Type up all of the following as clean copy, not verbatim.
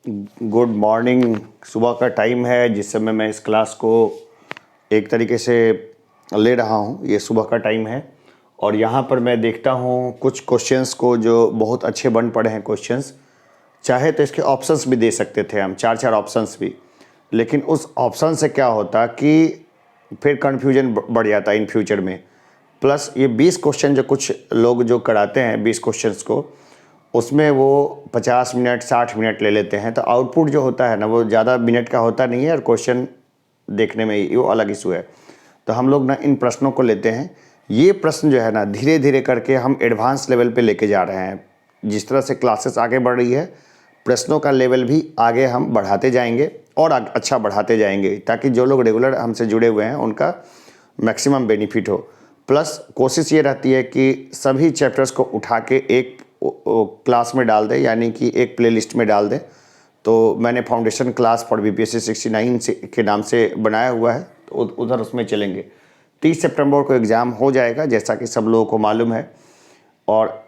Good morning. सुबह का time है जिस समय मैं इस क्लास को एक तरीके से ले रहा हूँ। ये सुबह का टाइम है और यहाँ पर मैं देखता हूँ कुछ क्वेश्चंस को जो बहुत अच्छे बन पड़े हैं क्वेश्चंस। चाहे तो इसके ऑप्शंस भी दे सकते थे हम, चार चार ऑप्शंस भी, लेकिन उस ऑप्शन से क्या होता कि फिर कन्फ्यूजन बढ़ जाता इन फ्यूचर में। प्लस ये 20 क्वेश्चन जो कुछ लोग जो कराते हैं 20 क्वेश्चंस को, उसमें वो 50 मिनट 60 मिनट ले लेते हैं, तो आउटपुट जो होता है ना वो ज़्यादा मिनट का होता नहीं है और क्वेश्चन देखने में ही वो अलग इशू है। तो हम लोग ना इन प्रश्नों को लेते हैं। ये प्रश्न जो है ना धीरे धीरे करके हम एडवांस लेवल पे लेके जा रहे हैं। जिस तरह से क्लासेस आगे बढ़ रही है, प्रश्नों का लेवल भी आगे हम बढ़ाते जाएंगे और अच्छा बढ़ाते जाएंगे, ताकि जो लोग रेगुलर हमसे जुड़े हुए हैं उनका मैक्सिमम बेनिफिट हो। प्लस कोशिश ये रहती है कि सभी चैप्टर्स को उठा के एक क्लास में डाल दें, यानी कि एक प्लेलिस्ट में डाल दें। तो मैंने फाउंडेशन क्लास फॉर बीपीएससी 69 के नाम से बनाया हुआ है, तो उधर उसमें चलेंगे। 30 सितंबर को एग्ज़ाम हो जाएगा, जैसा कि सब लोगों को मालूम है। और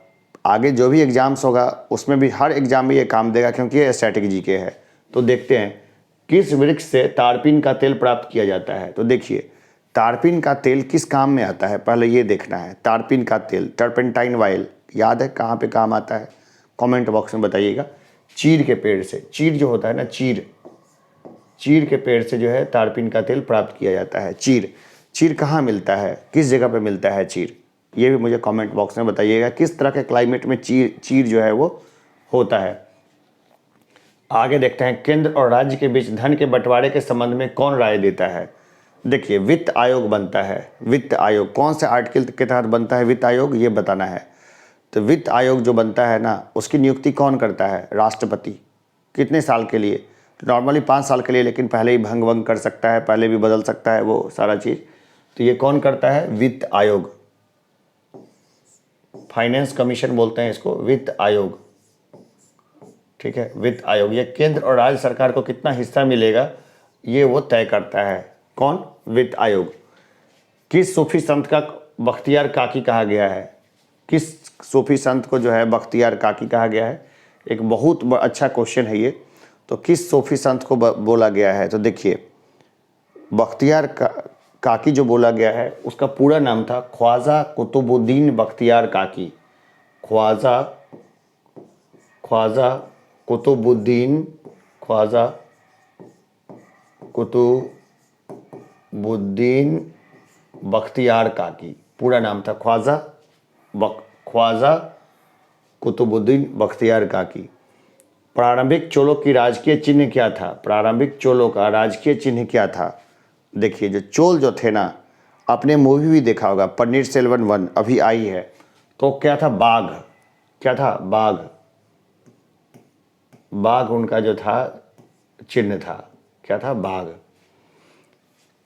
आगे जो भी एग्ज़ाम्स होगा उसमें भी, हर एग्ज़ाम में ये काम देगा, क्योंकि ये स्टैटिक जीके है। तो देखते हैं किस वृक्ष से तारपीन का तेल प्राप्त किया जाता है। तो देखिए, तारपीन का तेल किस काम में आता है, पहले ये देखना है। तारपीन का तेल, टर्पेंटाइन ऑयल, याद है कहाँ पे काम आता है? कमेंट बॉक्स में बताइएगा। चीड़ के पेड़ से, चीड़ जो होता है ना, चीड़ के पेड़ से जो है तारपीन का तेल प्राप्त किया जाता है। चीड़ कहाँ मिलता है, किस जगह पे मिलता है चीड़, ये भी मुझे कमेंट बॉक्स में बताइएगा। किस तरह के क्लाइमेट में चीड़ जो है वो होता है। आगे देखते हैं, केंद्र और राज्य के बीच धन के बंटवारे के संबंध में कौन राय देता है? देखिए, वित्त आयोग बनता है। वित्त आयोग कौन से आर्टिकल के तहत बनता है वित्त आयोग, ये बताना है। तो वित्त आयोग जो बनता है ना, उसकी नियुक्ति कौन करता है? राष्ट्रपति। कितने साल के लिए? तो नॉर्मली 5 साल के लिए, लेकिन पहले ही भंग वंग कर सकता है, पहले भी बदल सकता है वो सारा चीज़। तो ये कौन करता है? वित्त आयोग। फाइनेंस कमीशन बोलते हैं इसको, वित्त आयोग। ठीक है, वित्त आयोग। ये केंद्र और राज्य सरकार को कितना हिस्सा मिलेगा ये वो तय करता है। कौन? वित्त आयोग। किस सूफी संत का बख्तियार काकी कहा गया है? किस सूफी संत को जो है बख्तियार काकी कहा गया है? एक बहुत अच्छा क्वेश्चन है ये। तो किस सूफी संत को बोला गया है? तो देखिए, बख्तियार काकी जो बोला गया है उसका पूरा नाम था ख्वाजा कुतुबुद्दीन बख्तियार काकी। ख्वाजा कुतुबुद्दीन बख्तियार काकी, पूरा नाम था ख्वाजा कुतुबुद्दीन बख्तियार काकी। प्रारंभिक चोलों की राजकीय चिन्ह क्या था? प्रारंभिक चोलों का राजकीय चिन्ह क्या था? देखिए, जो चोल जो थे ना, आपने मूवी भी देखा होगा, पन्नीर सेल्वन 1 अभी आई है। तो क्या था? बाघ। क्या था? बाघ उनका जो था चिन्ह था। क्या था? बाघ।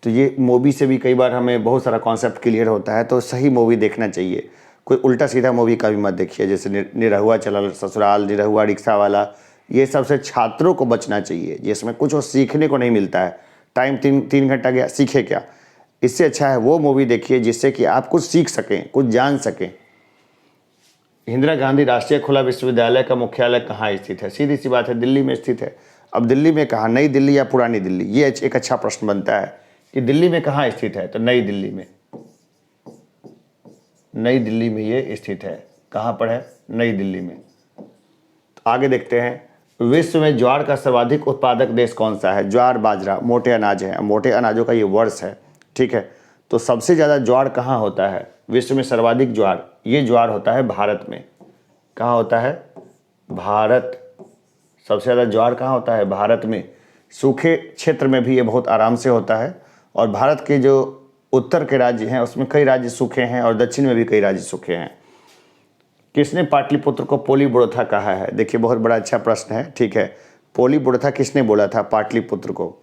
तो ये मूवी से भी कई बार हमें बहुत सारा कॉन्सेप्ट क्लियर होता है। तो सही मूवी देखना चाहिए, कोई उल्टा सीधा मूवी कभी मत देखिए। जैसे निरहुआ चला ससुराल, निरहुआ रिक्शा वाला, ये सबसे छात्रों को बचना चाहिए, जिसमें कुछ और सीखने को नहीं मिलता है। टाइम 3 घंटा गया, सीखे क्या? इससे अच्छा है वो मूवी देखिए जिससे कि आप कुछ सीख सकें, कुछ जान सकें। इंदिरा गांधी राष्ट्रीय खुला विश्वविद्यालय का मुख्यालय कहाँ स्थित है? सीधी सी बात है, दिल्ली में स्थित है। अब दिल्ली में कहाँ, नई दिल्ली या पुरानी दिल्ली, ये एक अच्छा प्रश्न बनता है कि दिल्ली में कहाँ स्थित है। तो नई दिल्ली में ये स्थित है। कहाँ पर है? नई दिल्ली में। तो आगे देखते हैं, विश्व में ज्वार का सर्वाधिक उत्पादक देश कौन सा है? ज्वार बाजरा मोटे अनाज है, मोटे अनाजों का ये वर्ष है। ठीक है, तो सबसे ज़्यादा ज्वार कहाँ होता है विश्व में? सर्वाधिक ज्वार, ये ज्वार होता है भारत में। कहाँ होता है? भारत। सबसे ज़्यादा ज्वार कहाँ होता है? भारत में। सूखे क्षेत्र में भी ये बहुत आराम से होता है। और भारत के जो उत्तर के राज्य हैं उसमें कई राज्य सूखे हैं और दक्षिण में भी कई राज्य सूखे हैं। किसने पाटलिपुत्र को पोलीबुरोथा कहा है? देखिए, बहुत बड़ा अच्छा प्रश्न है। ठीक है, पोलीबुरोथा किसने बोला था पाटलिपुत्र को?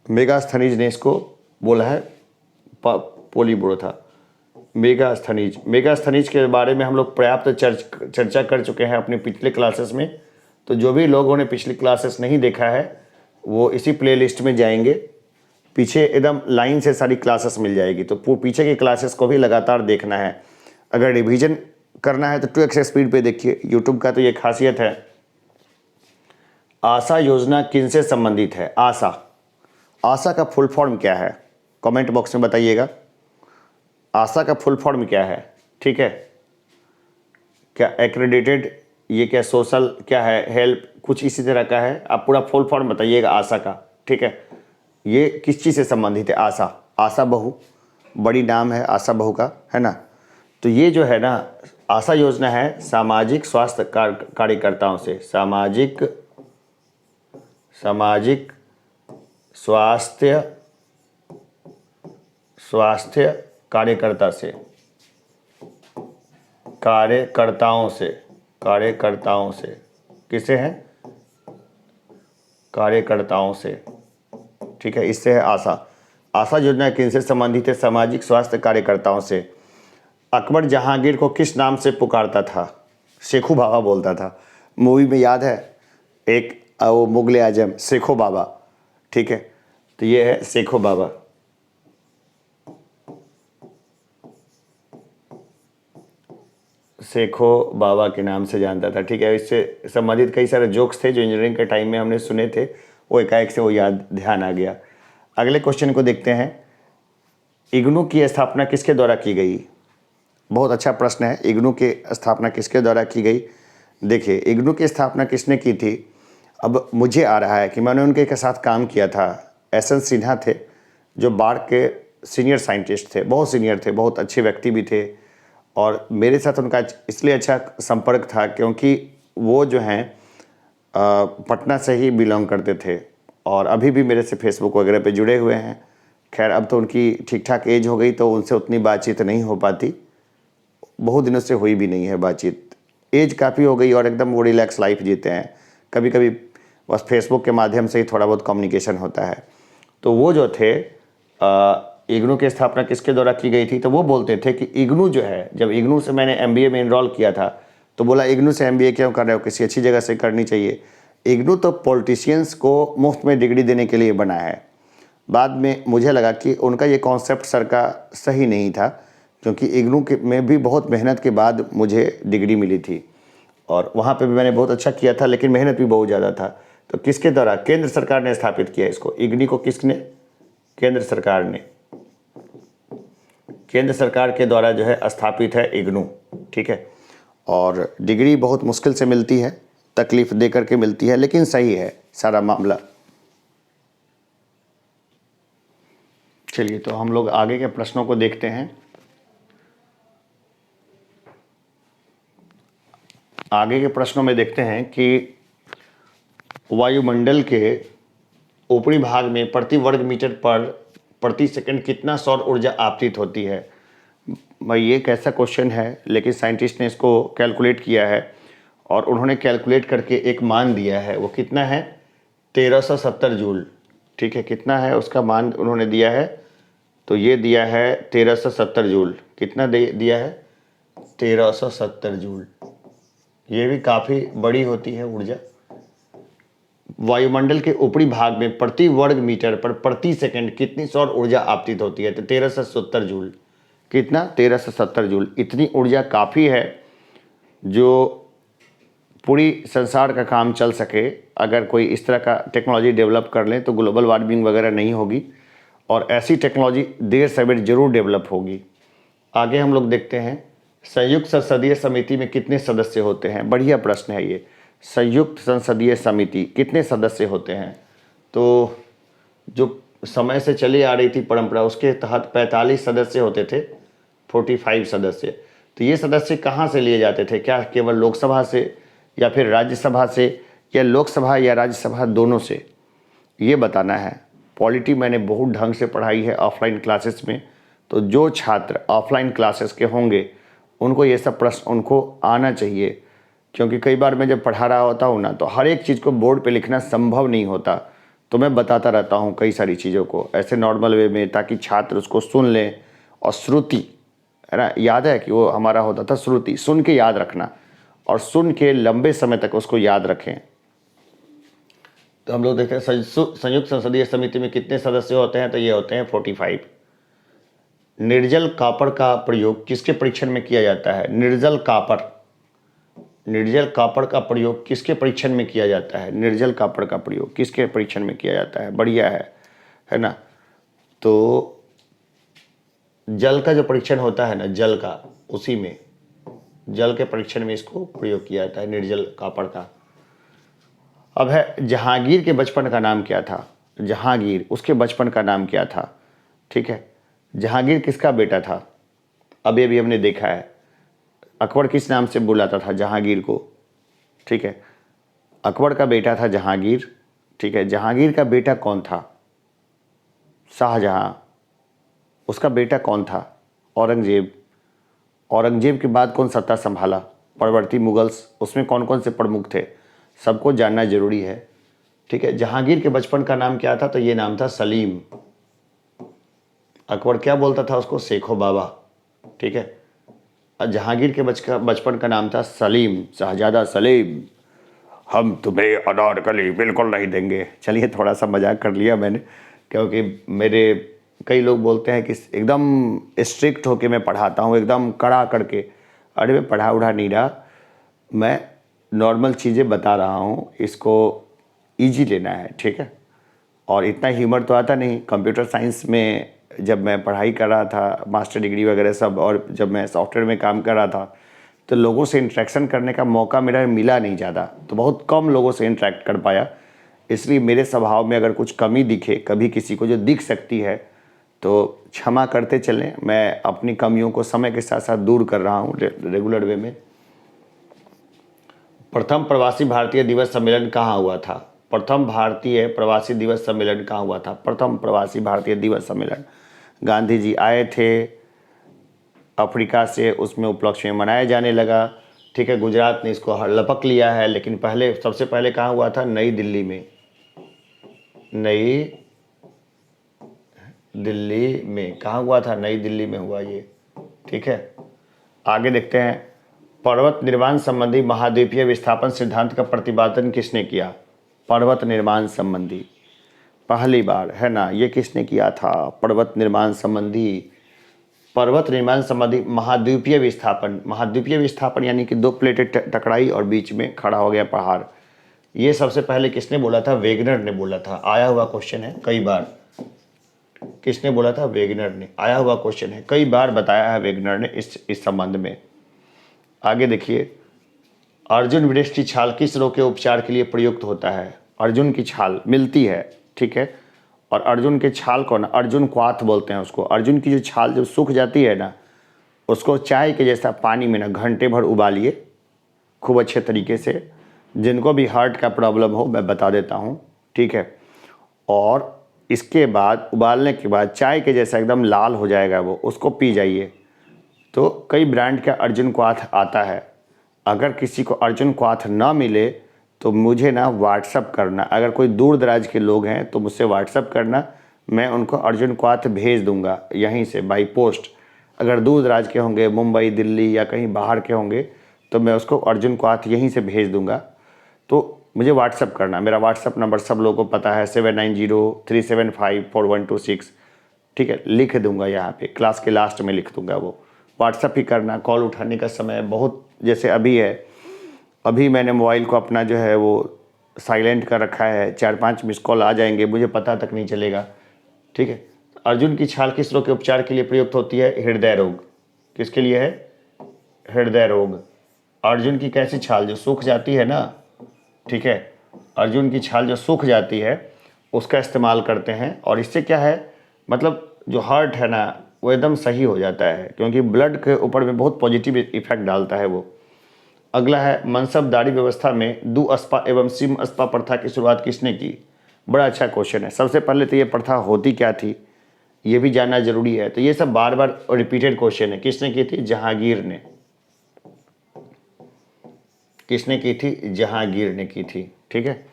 मेगास्थनीज ने इसको बोला है पोलीबुरोथा। मेगास्थनीज के बारे में हम लोग पर्याप्त चर्चा कर चुके हैं अपने पिछले क्लासेस में। तो जो भी लोगों ने पिछली क्लासेस नहीं देखा है वो इसी प्लेलिस्ट में जाएंगे, पीछे एकदम लाइन से सारी क्लासेस मिल जाएगी। तो पीछे की क्लासेस को भी लगातार देखना है। अगर रिवीजन करना है तो 2x स्पीड पे देखिए। यूट्यूब का तो ये खासियत है आशा योजना किनसे संबंधित है? आशा, आशा का फुल फॉर्म क्या है? कमेंट बॉक्स में बताइएगा। आशा का फुल फॉर्म क्या है? ठीक है, क्या एक्रेडिटेड, ये क्या सोशल, क्या है, हेल्प, कुछ इसी तरह का है। आप पूरा फुल फॉर्म बताइएगा आशा का। ठीक है, ये किस चीज़ से संबंधित है? आशा, आशा बहू, बड़ी नाम है आशा बहू का, है ना। तो ये जो है ना, आशा योजना है सामाजिक स्वास्थ्य कार्यकर्ताओं से, सामाजिक स्वास्थ्य कार्यकर्ता से, कार्यकर्ताओं से किसे हैं? कार्यकर्ताओं से। ठीक है, इससे है आशा। आशा योजना किनसे संबंधित है? सामाजिक स्वास्थ्य कार्यकर्ताओं से। अकबर जहांगीर को किस नाम से पुकारता था? शेखू बाबा बोलता था। मूवी में याद है एक, वो मुगले आजम शेखो बाबा। ठीक है, तो ये है शेखो बाबा। शेखो बाबा के नाम से जानता था। ठीक है, इससे संबंधित कई सारे जोक्स थे जो इंजीनियरिंग के टाइम में हमने सुने थे, वो एकाएक से वो याद ध्यान आ गया। अगले क्वेश्चन को देखते हैं। इग्नू की स्थापना किसके द्वारा की गई? बहुत अच्छा प्रश्न है। इग्नू की स्थापना किसके द्वारा की गई? देखिए, इग्नू की स्थापना किसने की थी? अब मुझे आ रहा है कि मैंने उनके के साथ काम किया था। एस.एन. सिन्हा थे जो बाढ़ के सीनियर साइंटिस्ट थे, बहुत सीनियर थे, बहुत अच्छे व्यक्ति भी थे। और मेरे साथ उनका इसलिए अच्छा संपर्क था क्योंकि वो जो हैं पटना से ही बिलोंग करते थे और अभी भी मेरे से फेसबुक वगैरह पे जुड़े हुए हैं। खैर, अब तो उनकी ठीक ठाक एज हो गई तो उनसे उतनी बातचीत नहीं हो पाती, बहुत दिनों से हुई भी नहीं है बातचीत। एज काफ़ी हो गई और एकदम वो रिलैक्स लाइफ जीते हैं। कभी कभी बस फेसबुक के माध्यम से ही थोड़ा बहुत कम्युनिकेशन होता है। तो वो जो थे, इग्नू की स्थापना किसके द्वारा की गई थी? तो वो बोलते थे कि इग्नू जो है, जब इग्नू से मैंने एमबीए में इनरोल किया था तो बोला इग्नू से एमबीए क्यों कर रहे हो, किसी अच्छी जगह से करनी चाहिए। इग्नू तो पॉलिटिशियंस को मुफ्त में डिग्री देने के लिए बना है। बाद में मुझे लगा कि उनका ये कॉन्सेप्ट सर का सही नहीं था, क्योंकि इग्नू के में भी बहुत मेहनत के बाद मुझे डिग्री मिली थी और वहाँ पे भी मैंने बहुत अच्छा किया था, लेकिन मेहनत भी बहुत ज़्यादा था। तो किसके द्वारा? केंद्र सरकार ने स्थापित किया इसको। इग्नू को किसने? केंद्र सरकार ने। केंद्र सरकार के द्वारा जो है स्थापित है इग्नू। ठीक है, और डिग्री बहुत मुश्किल से मिलती है, तकलीफ दे करके मिलती है, लेकिन सही है सारा मामला। चलिए, तो हम लोग आगे के प्रश्नों को देखते हैं। आगे के प्रश्नों में देखते हैं कि वायुमंडल के ऊपरी भाग में प्रति वर्ग मीटर पर प्रति सेकंड कितना सौर ऊर्जा आपतित होती है? भाई, ये कैसा क्वेश्चन है, लेकिन साइंटिस्ट ने इसको कैलकुलेट किया है और उन्होंने कैलकुलेट करके एक मान दिया है। वो कितना है? 1370 जूल। ठीक है, कितना है उसका मान उन्होंने दिया है? तो ये दिया है 1370 जूल। कितना दिया है? 1370 जूल। ये भी काफ़ी बड़ी होती है ऊर्जा। वायुमंडल के ऊपरी भाग में प्रति वर्ग मीटर पर प्रति सेकंड कितनी सौर ऊर्जा आपतित होती है? तो 1370 जूल। कितना? 1370 जूल। इतनी ऊर्जा काफ़ी है जो पूरी संसार का काम चल सके। अगर कोई इस तरह का टेक्नोलॉजी डेवलप कर लें तो ग्लोबल वार्मिंग वगैरह नहीं होगी और ऐसी टेक्नोलॉजी देर सवेर जरूर डेवलप होगी। आगे हम लोग देखते हैं, संयुक्त संसदीय समिति में कितने सदस्य होते हैं? बढ़िया प्रश्न है ये। संयुक्त संसदीय समिति कितने सदस्य होते हैं? तो जो समय से चली आ रही थी परंपरा, उसके तहत 45 सदस्य होते थे, 45 सदस्य। तो ये सदस्य कहाँ से लिए जाते थे? क्या केवल लोकसभा से या फिर राज्यसभा से, या लोकसभा या राज्यसभा दोनों से? ये बताना है। पॉलिटी मैंने बहुत ढंग से पढ़ाई है ऑफलाइन क्लासेस में, तो जो छात्र ऑफलाइन क्लासेस के होंगे उनको ये सब प्रश्न उनको आना चाहिए, क्योंकि कई बार मैं जब पढ़ा रहा होता हूँ ना, तो हर एक चीज़ को बोर्ड पे लिखना संभव नहीं होता, तो मैं बताता रहता हूँ कई सारी चीज़ों को ऐसे नॉर्मल वे में, ताकि छात्र उसको सुन लें। और श्रुति, है ना, याद है कि वो हमारा होता था श्रुति, सुन के याद रखना और सुन के लंबे समय तक उसको याद रखें। तो हम लोग देखते हैं संयुक्त संसदीय समिति में कितने सदस्य होते हैं? तो ये होते हैं 45। निर्जल कॉपर का प्रयोग किसके परीक्षण में किया जाता है? निर्जल कॉपर, निर्जल कापड़ का प्रयोग किसके परीक्षण में किया जाता है? निर्जल कापड़ का प्रयोग किसके परीक्षण में किया जाता है? बढ़िया है ना। तो जल का जो परीक्षण होता है ना, जल का, उसी में, जल के परीक्षण में इसको प्रयोग किया जाता है, निर्जल कापड़ का। अब है, जहांगीर के बचपन का नाम क्या था? जहांगीर, उसके बचपन का नाम क्या था? ठीक है, जहांगीर किसका बेटा था? अभी अभी हमने देखा है, अकबर किस नाम से बुलाता था जहांगीर को? ठीक है, अकबर का बेटा था जहांगीर। ठीक है, जहांगीर का बेटा कौन था? शाहजहां। उसका बेटा कौन था? औरंगजेब। औरंगजेब के बाद कौन सत्ता संभाला? परवर्ती मुगल्स। उसमें कौन कौन से प्रमुख थे? सबको जानना जरूरी है। ठीक है, जहांगीर के बचपन का नाम क्या था? तो ये नाम था सलीम। अकबर क्या बोलता था उसको? शेखो बाबा। ठीक है, जहांगीर के बचपन का नाम था सलीम, शहजादा सलीम। हम तुम्हें अनारकली बिल्कुल नहीं देंगे। चलिए, थोड़ा सा मजाक कर लिया मैंने, क्योंकि मेरे कई लोग बोलते हैं कि एकदम स्ट्रिक्ट होके मैं पढ़ाता हूँ, एकदम कड़ा करके। अरे मैं पढ़ा उढ़ा नहीं रहा, मैं नॉर्मल चीज़ें बता रहा हूँ, इसको इजी लेना है। ठीक है, और इतना ह्यूमर तो आता नहीं। कंप्यूटर साइंस में जब मैं पढ़ाई कर रहा था, मास्टर डिग्री वगैरह सब, और जब मैं सॉफ्टवेयर में काम कर रहा था, तो लोगों से इंटरेक्शन करने का मौका मेरा मिला नहीं ज़्यादा, तो बहुत कम लोगों से इंटरेक्ट कर पाया। इसलिए मेरे स्वभाव में अगर कुछ कमी दिखे कभी किसी को, जो दिख सकती है, तो क्षमा करते चलें। मैं अपनी कमियों को समय के साथ साथ दूर कर रहा हूँ रेगुलर वे में। प्रथम प्रवासी भारतीय दिवस सम्मेलन कहाँ हुआ था? प्रथम भारतीय प्रवासी दिवस सम्मेलन कहाँ हुआ था? प्रथम प्रवासी भारतीय दिवस सम्मेलन, गांधी जी आए थे अफ्रीका से, उसमें उपलक्ष्य में मनाया जाने लगा। ठीक है, गुजरात ने इसको लपक लिया है, लेकिन पहले, सबसे पहले कहाँ हुआ था? नई दिल्ली में। नई दिल्ली में कहाँ हुआ था? नई दिल्ली में हुआ ये। ठीक है, आगे देखते हैं। पर्वत निर्माण संबंधी महाद्वीपीय विस्थापन सिद्धांत का प्रतिपादन किसने किया? पर्वत निर्माण संबंधी पहली बार, है ना, ये किसने किया था? पर्वत निर्माण संबंधी महाद्वीपीय विस्थापन। महाद्वीपीय विस्थापन यानी कि दो प्लेटें टकराई और बीच में खड़ा हो गया पहाड़। ये सबसे पहले किसने बोला था? वेगनर ने बोला था। आया हुआ क्वेश्चन है कई बार। किसने बोला था? वेगनर ने। आया हुआ क्वेश्चन है, कई बार बताया है वेगनर ने इस संबंध में। आगे देखिए, अर्जुन वृक्ष की छाल किस रोग के उपचार के लिए प्रयुक्त होता है? अर्जुन की छाल मिलती है, ठीक है, और अर्जुन के छाल को ना अर्जुन क्वाथ बोलते हैं उसको। अर्जुन की जो छाल जब सूख जाती है ना, उसको चाय के जैसा पानी में ना घंटे भर उबालिए खूब अच्छे तरीके से। जिनको भी हार्ट का प्रॉब्लम हो मैं बता देता हूँ, ठीक है। और इसके बाद उबालने के बाद चाय के जैसा एकदम लाल हो जाएगा वो, उसको पी जाइए। तो कई ब्रांड का अर्जुन क्वाथ आता है। अगर किसी को अर्जुन क्वाथ ना मिले तो मुझे ना व्हाट्सअप करना। अगर कोई दूर दराज के लोग हैं तो मुझसे व्हाट्सअप करना, मैं उनको अर्जुन क्वाथ भेज दूंगा यहीं से बाई पोस्ट। अगर दूर दराज के होंगे, मुंबई, दिल्ली या कहीं बाहर के होंगे, तो मैं उसको अर्जुन क्वाथ यहीं से भेज दूंगा। तो मुझे व्हाट्सअप करना। मेरा व्हाट्सअप नंबर सब लोगों को पता है, 7903754126। ठीक है, लिख दूंगा यहाँ पे, क्लास के लास्ट में लिख दूंगा वो। व्हाट्सअप ही करना। कॉल उठाने का समय बहुत, जैसे अभी है, अभी मैंने मोबाइल को अपना जो है वो साइलेंट कर रखा है, 4-5 मिस कॉल आ जाएंगे, मुझे पता तक नहीं चलेगा। ठीक है, अर्जुन की छाल किस रोग के उपचार के लिए प्रयुक्त होती है? हृदय रोग। किसके लिए है? हृदय रोग। अर्जुन की कैसी छाल? जो सूख जाती है ना, ठीक है, अर्जुन की छाल जो सूख जाती है उसका इस्तेमाल करते हैं। और इससे क्या है, मतलब जो हार्ट है ना वो एकदम सही हो जाता है, क्योंकि ब्लड के ऊपर में बहुत पॉजिटिव इफेक्ट डालता है वो। अगला है, मनसबदारी व्यवस्था में दुअस्पा एवं सिम अस्पा प्रथा की शुरुआत किसने की? बड़ा अच्छा क्वेश्चन है। सबसे पहले तो ये प्रथा होती क्या थी ये भी जानना जरूरी है। तो ये सब बार बार रिपीटेड क्वेश्चन है। किसने की थी? जहांगीर ने। किसने की थी? जहांगीर ने की थी। ठीक है,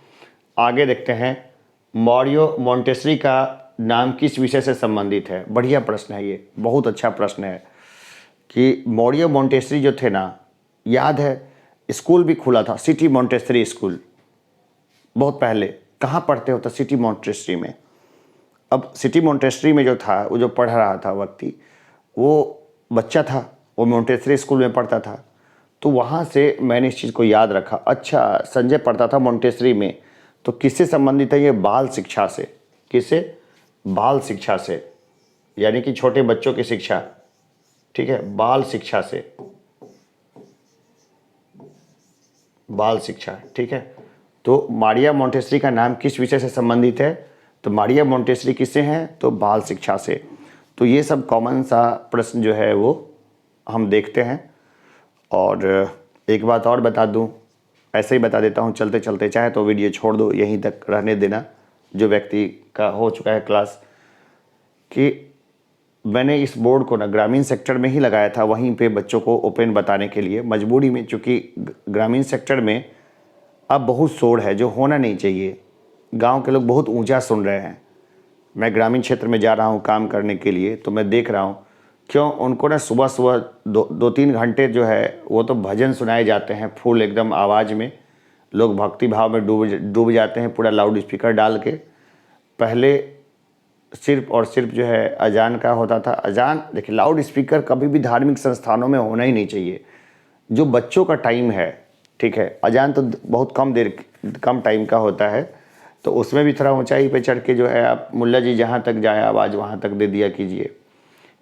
आगे देखते हैं। मौर्य मोंटेसरी का नाम किस विषय से संबंधित है? बढ़िया प्रश्न है ये, बहुत अच्छा प्रश्न है कि मौर्य मोंटेसरी जो थे ना, याद है स्कूल भी खुला था, सिटी मोंटेसरी स्कूल, बहुत पहले। कहाँ पढ़ते हो? तो सिटी मोंटेसरी में। अब सिटी मोंटेसरी में जो था, वो जो पढ़ रहा था व्यक्ति, वो बच्चा था, वो मोंटेसरी स्कूल में पढ़ता था। तो वहाँ से मैंने इस चीज़ को याद रखा। अच्छा, संजय पढ़ता था मोंटेसरी में, तो किससे संबंधित है ये? बाल शिक्षा से। किससे? बाल शिक्षा से, यानी कि छोटे बच्चों की शिक्षा, ठीक है, बाल शिक्षा से, बाल शिक्षा, ठीक है। तो मारिया मोंटेसरी का नाम किस विषय से संबंधित है? तो मारिया मोंटेसरी किससे हैं? तो बाल शिक्षा से। तो ये सब कॉमन सा प्रश्न जो है वो हम देखते हैं। और एक बात और बता दूं, ऐसे ही बता देता हूं चलते चलते, चाहे तो वीडियो छोड़ दो, यहीं तक रहने देना, जो व्यक्ति का हो चुका है क्लास, कि मैंने इस बोर्ड को ना ग्रामीण सेक्टर में ही लगाया था, वहीं पे बच्चों को ओपन बताने के लिए, मजबूरी में, चूँकि ग्रामीण सेक्टर में अब बहुत शोर है जो होना नहीं चाहिए। गांव के लोग बहुत ऊंचा सुन रहे हैं। मैं ग्रामीण क्षेत्र में जा रहा हूं काम करने के लिए, तो मैं देख रहा हूं क्यों उनको ना सुबह सुबह 2-3 घंटे जो है वो तो भजन सुनाए जाते हैं फुल एकदम आवाज़ में, लोग भक्ति भाव में डूब जाते हैं पूरा लाउड स्पीकर डाल के। पहले सिर्फ और सिर्फ जो है अजान का होता था। अजान, देखिए, लाउड स्पीकर कभी भी धार्मिक संस्थानों में होना ही नहीं चाहिए। जो बच्चों का टाइम है, ठीक है, अजान तो बहुत कम टाइम का होता है, तो उसमें भी थोड़ा ऊंचाई पे चढ़ के जो है आप मुल्ला जी जहाँ तक जाए आवाज़ वहाँ तक दे दिया कीजिए।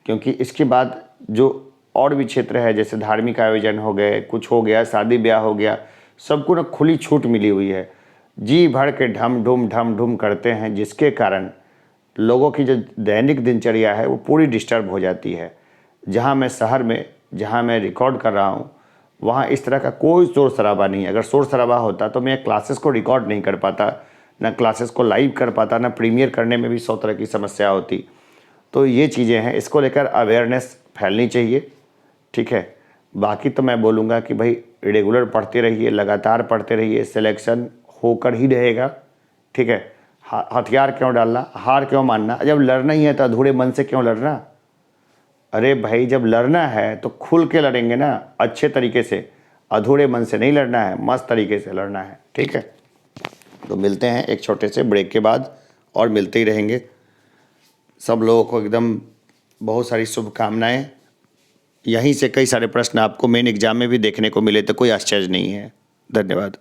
क्योंकि इसके बाद जो और भी क्षेत्र है, जैसे धार्मिक आयोजन हो गए, कुछ हो गया, शादी ब्याह हो गया, सबको ना खुली छूट मिली हुई है, जी भर के ढम ढूम करते हैं, जिसके कारण लोगों की जो दैनिक दिनचर्या है वो पूरी डिस्टर्ब हो जाती है। जहाँ मैं शहर में, जहाँ मैं रिकॉर्ड कर रहा हूँ, वहाँ इस तरह का कोई शोर शराबा नहीं है। अगर शोर शराबा होता तो मैं क्लासेस को रिकॉर्ड नहीं कर पाता, ना क्लासेस को लाइव कर पाता, ना प्रीमियर करने में भी 100 तरह की समस्या होती। तो ये चीज़ें हैं, इसको लेकर अवेयरनेस फैलनी चाहिए, ठीक है। बाकी तो मैं बोलूँगा कि भाई रेगुलर पढ़ते रहिए, लगातार पढ़ते रहिए, सिलेक्शन होकर ही रहेगा, ठीक है। हथियार क्यों डालना, हार क्यों मानना? जब लड़ना ही है तो अधूरे मन से क्यों लड़ना? अरे भाई, जब लड़ना है तो खुल के लड़ेंगे ना, अच्छे तरीके से, अधूरे मन से नहीं लड़ना है, मस्त तरीके से लड़ना है, ठीक है। तो मिलते हैं एक छोटे से ब्रेक के बाद, और मिलते ही रहेंगे। सब लोगों को एकदम बहुत सारी शुभकामनाएं। यहीं से कई सारे प्रश्न आपको मेन एग्जाम में भी देखने को मिले तो कोई आश्चर्य नहीं है। धन्यवाद।